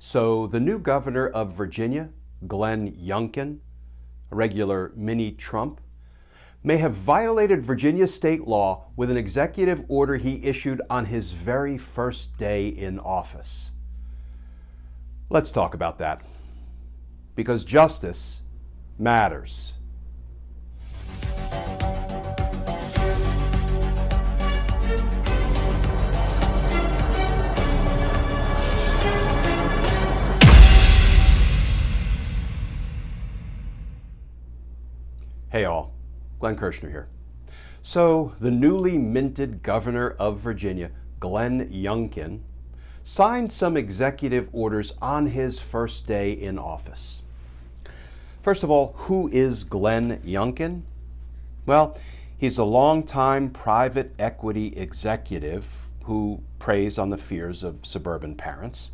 So the new governor of Virginia, Glenn Youngkin, a regular mini Trump, may have violated Virginia state law with an executive order he issued on his very first day in office. Let's talk about that, because justice matters. Hey all, Glenn Kirshner here. So the newly minted governor of Virginia, Glenn Youngkin, signed some executive orders on his first day in office. First of all, who is Glenn Youngkin? Well, he's a longtime private equity executive who preys on the fears of suburban parents.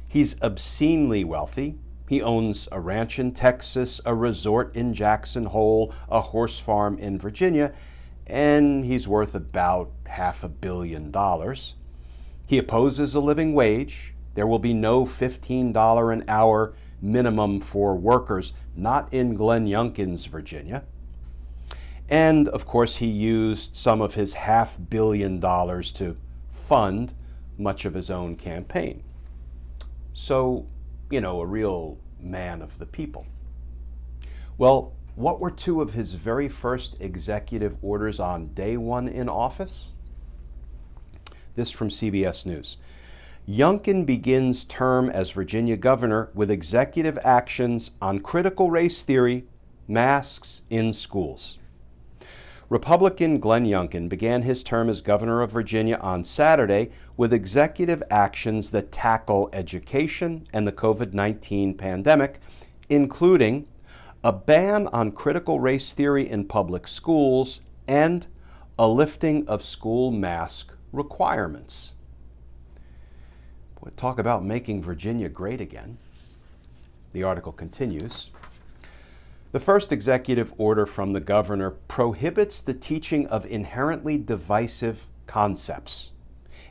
He's obscenely wealthy. He owns a ranch in Texas, a resort in Jackson Hole, a horse farm in Virginia, and he's worth about $500 million. He opposes a living wage. There will be no $15 an hour minimum for workers, not in Glenn Youngkin's Virginia. And of course, he used some of his $500 million to fund much of his own campaign. So, a real man of the people. Well, what were two of his very first executive orders on day one in office? This from CBS News. Youngkin begins term as Virginia governor with executive actions on critical race theory, masks in schools. Republican Glenn Youngkin began his term as governor of Virginia on Saturday with executive actions that tackle education and the COVID-19 pandemic, including a ban on critical race theory in public schools and a lifting of school mask requirements. Boy, talk about making Virginia great again. The article continues. The first executive order from the governor prohibits the teaching of inherently divisive concepts,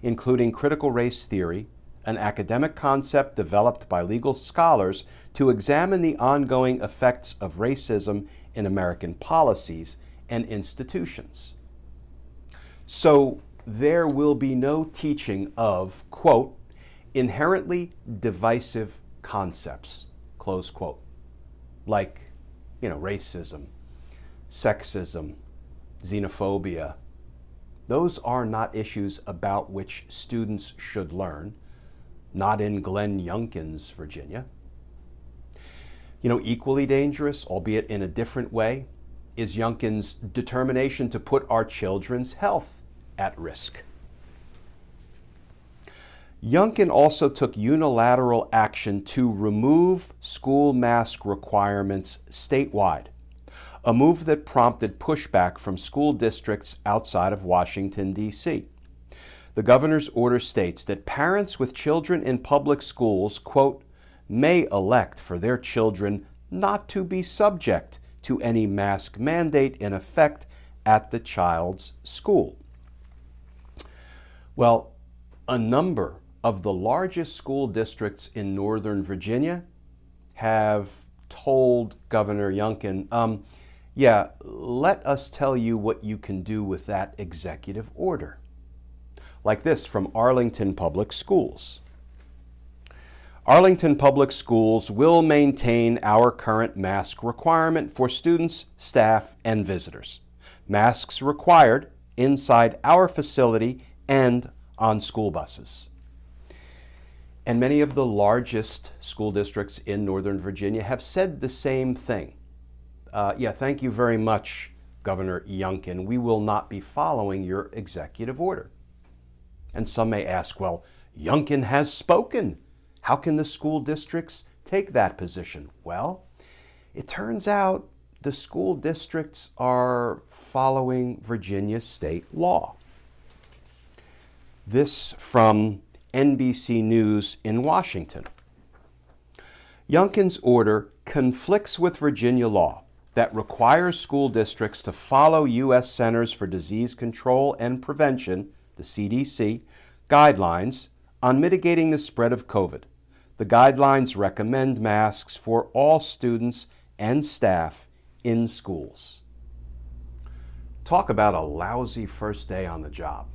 including critical race theory, an academic concept developed by legal scholars to examine the ongoing effects of racism in American policies and institutions. So there will be no teaching of, quote, inherently divisive concepts, close quote, like racism, sexism, xenophobia. Those are not issues about which students should learn, not in Glenn Youngkin's Virginia. Equally dangerous, albeit in a different way, is Youngkin's determination to put our children's health at risk. Youngkin also took unilateral action to remove school mask requirements statewide, a move that prompted pushback from school districts outside of Washington, D.C. The governor's order states that parents with children in public schools, quote, may elect for their children not to be subject to any mask mandate in effect at the child's school. Well, a number of the largest school districts in Northern Virginia have told Governor Youngkin, let us tell you what you can do with that executive order. Like this from Arlington Public Schools. Arlington Public Schools will maintain our current mask requirement for students, staff, and visitors. Masks required inside our facility and on school buses. And many of the largest school districts in Northern Virginia have said the same thing. Thank you very much, Governor Youngkin. We will not be following your executive order. And some may ask, well, Youngkin has spoken. How can the school districts take that position? Well, it turns out the school districts are following Virginia state law. This from NBC News in Washington. Youngkin's order conflicts with Virginia law that requires school districts to follow U.S. Centers for Disease Control and Prevention, the CDC, guidelines on mitigating the spread of COVID, The guidelines recommend masks for all students and staff in schools. Talk about a lousy first day on the job,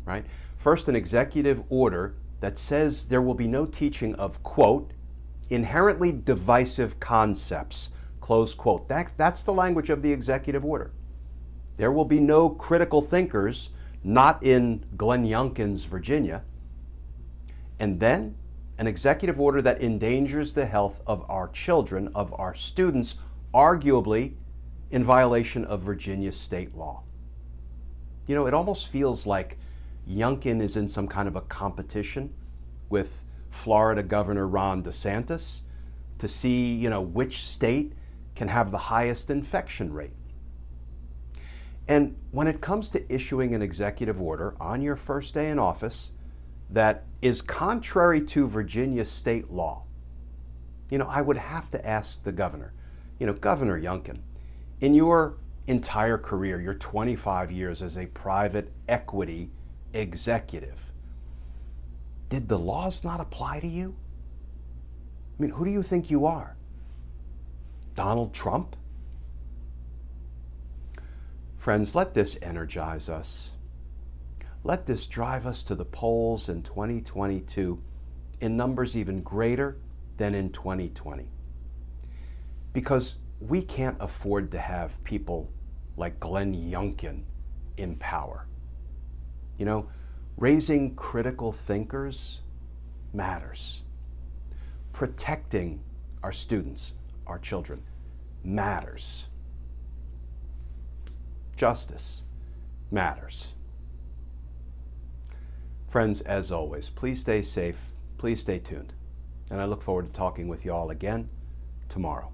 right? First, an executive order that says there will be no teaching of, quote, inherently divisive concepts, close quote. That's the language of the executive order. There will be no critical thinkers, not in Glenn Youngkin's Virginia. And then an executive order that endangers the health of our children, of our students, arguably in violation of Virginia state law. You know, it almost feels like Youngkin is in some kind of a competition with Florida Governor Ron DeSantis to see, which state can have the highest infection rate. And when it comes to issuing an executive order on your first day in office that is contrary to Virginia state law, I would have to ask the governor, Governor Youngkin, in your entire career, your 25 years as a private equity executive, did the laws not apply to you? I mean, who do you think you are? Donald Trump? Friends, let this energize us. Let this drive us to the polls in 2022 in numbers even greater than in 2020. Because we can't afford to have people like Glenn Youngkin in power. Raising critical thinkers matters. Protecting our students, our children, matters. Justice matters. Friends, as always, please stay safe, please stay tuned, and I look forward to talking with you all again tomorrow.